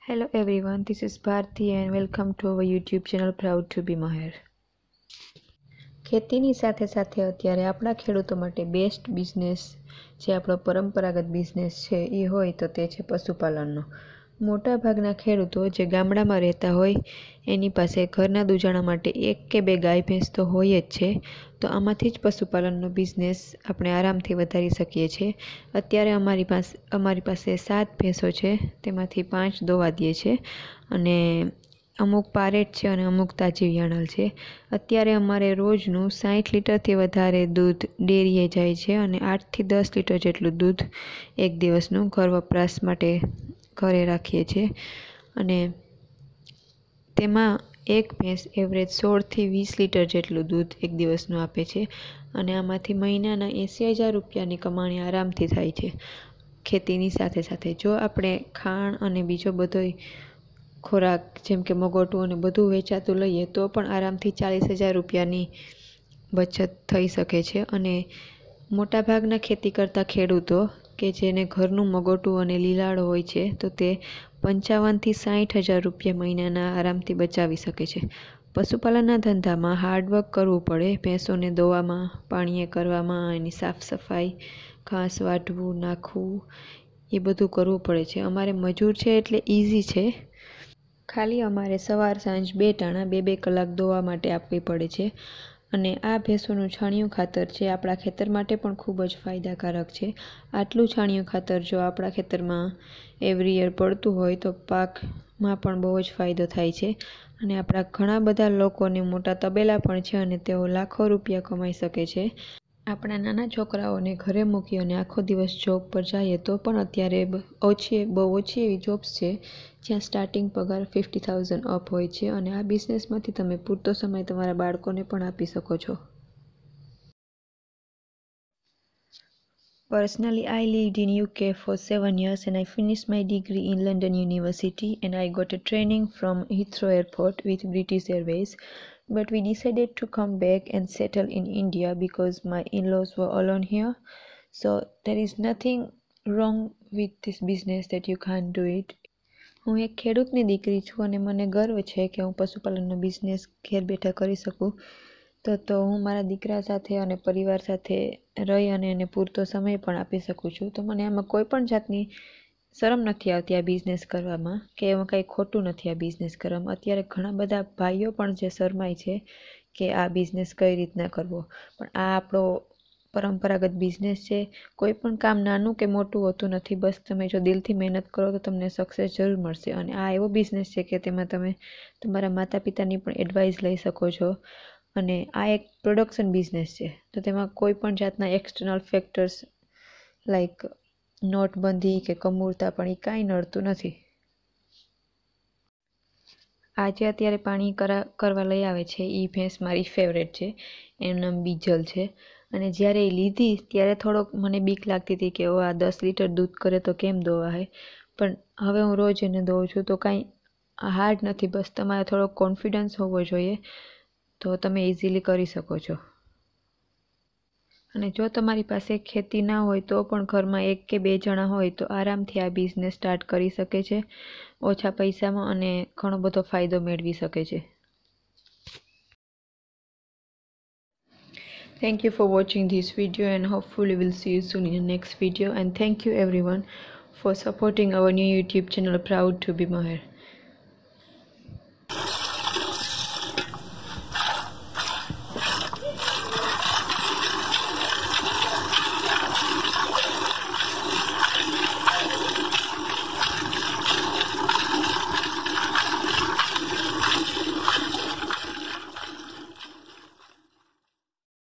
Hello everyone, this is Bharti and welcome to our YouTube channel Proud to be Maher. ખેતીની સાથે સાથે અત્યારે આપણા ખેડૂતો માટે બેસ્ટ બિઝનેસ જે આપણો પરંપરાગત બિઝનેસ છે એ હોય તો તે છે પશુપાલનનો. મોટા ભાગના ખેડૂતો જે ગામડામાં રહેતા હોય એની પાસે ઘરના દૂજાણા માટે એક કે બે ગાય ભેંસ તો હોય જ છે. તો આમાંથી જ પશુપાલનનો બિઝનેસ આપણે આરામથી વધારી શકીએ છીએ. અત્યારે અમારી પાસે 7 ભેંસો છે, તેમાંથી 5 દોવા દે છે અને અમુક પારેટ છે અને અમુક તાજી વિયાણલ છે. અત્યારે અમારે રોજનું 60 લીટરથી વધારે દૂધ ડેરીએ જાય છે અને 8થી 10 લીટર જેટલું દૂધ એક દિવસનું ઘર વપરાશ માટે ઘરે રાખીએ છીએ. અને તેમાં એક ભેંસ એવરેજ 16થી 20 લીટર જેટલું દૂધ એક દિવસનું આપે છે અને આમાંથી મહિનાના 80,000 રૂપિયાની કમાણી આરામથી થાય છે. ખેતીની સાથે સાથે જો આપણે ખાણ અને બીજો બધો ખોરાક જેમ કે મગોટું અને બધું વેચાતું લઈએ તો પણ આરામથી 40,000 રૂપિયાની બચત થઈ શકે છે. અને મોટાભાગના ખેતી કરતા ખેડૂતો કે જેને ઘરનું મગોટું અને લીલાડો હોય છે તો તે 55,000થી 60,000 રૂપિયા મહિનાના આરામથી બચાવી શકે છે. પશુપાલનના ધંધામાં હાર્ડવર્ક કરવું પડે. ભેંસોને દોવામાં, પાણીએ કરવામાં, એની સાફ સફાઈ, ઘાસ વાઢવું, નાખવું એ બધું કરવું પડે છે. અમારે મજૂર છે એટલે ઇઝી છે. ખાલી અમારે સવાર સાંજ 2 ટાણા 2-2 કલાક દોવા માટે આપવી પડે છે. અને આ ભેંસોનું છાણિયું ખાતર છે આપણા ખેતર માટે પણ ખૂબ જ ફાયદાકારક છે. આટલું છાણિયું ખાતર જો આપણા ખેતરમાં એવરી યર પડતું હોય તો પાકમાં પણ બહુ જ ફાયદો થાય છે. અને આપણા ઘણા બધા લોકોને મોટા તબેલા પણ છે અને તેઓ લાખો રૂપિયા કમાઈ શકે છે. આપણા નાના છોકરાઓને ઘરે મૂકી અને આખો દિવસ જોબ પર જઈએ તો પણ અત્યારે બહુ ઓછી એવી જોબ્સ છે જ્યાં સ્ટાર્ટિંગ પગાર 50,000 અપ હોય છે. અને આ બિઝનેસમાંથી તમે પૂરતો સમય તમારા બાળકોને પણ આપી શકો છો. Personally, I lived in UK for 7 years and I finished my degree in London University and I got a training from Heathrow Airport with British Airways. But we decided to come back and settle in India because my in-laws were alone here. So there is nothing wrong with this business that you can't do it. હું એક ખેડૂતની દીકરી છું અને મને ગર્વ છે કે હું પશુપાલનનો બિઝનેસ ઘેર બેઠા કરી શકું. તો હું મારા દીકરા સાથે અને પરિવાર સાથે રહી અને એને પૂરતો સમય પણ આપી શકું છું. તો મને આમાં કોઈ પણ જાતની શરમ નથી આવતી આ બિઝનેસ કરવામાં કે એમાં કંઈ ખોટું નથી આ બિઝનેસ કરવામાં. અત્યારે ઘણા બધા ભાઈઓ પણ જે શરમાય છે કે આ બિઝનેસ કઈ રીતના કરવો, પણ આ આપણો પરંપરાગત બિઝનેસ છે. કોઈ પણ કામ નાનું કે મોટું હોતું નથી. બસ તમે જો દિલથી મહેનત કરો તો તમને સક્સેસ જરૂર મળશે. અને આ એવો બિઝનેસ છે કે તેમાં તમે તમારા માતા પિતાની પણ એડવાઇસ લઈ શકો છો. અને આ એક પ્રોડક્શન બિઝનેસ છે તો તેમાં કોઈ પણ જાતના એક્સટર્નલ ફેક્ટર્સ લાઈક નોટબંધી કે કમૂરતા પણ એ કાંઈ નડતું નથી. આજે અત્યારે પાણી કરવા લઈ આવે છે એ ભેંસ મારી ફેવરેટ છે. એનું નામ બીજલ છે. અને જ્યારે એ લીધી ત્યારે થોડોક મને બીક લાગતી હતી કે આ 10 લીટર દૂધ કરે તો કેમ દોવાય, પણ હવે હું રોજ એને દોઉં છું તો કાંઈ હાર્ડ નથી. બસ તમારે થોડોક કોન્ફિડન્સ હોવો જોઈએ તો તમે ઇઝીલી કરી શકો છો. અને જો તમારી પાસે ખેતી ના હોય તો પણ ઘરમાં 1 કે 2 જણા હોય તો આરામથી આ બિઝનેસ સ્ટાર્ટ કરી શકે છે ઓછા પૈસામાં અને ઘણો બધો ફાયદો મેળવી શકે છે. Thank you for watching this video and hopefully we'll see you soon in the next video. And thank you everyone for supporting our new YouTube channel Proud to be Maher.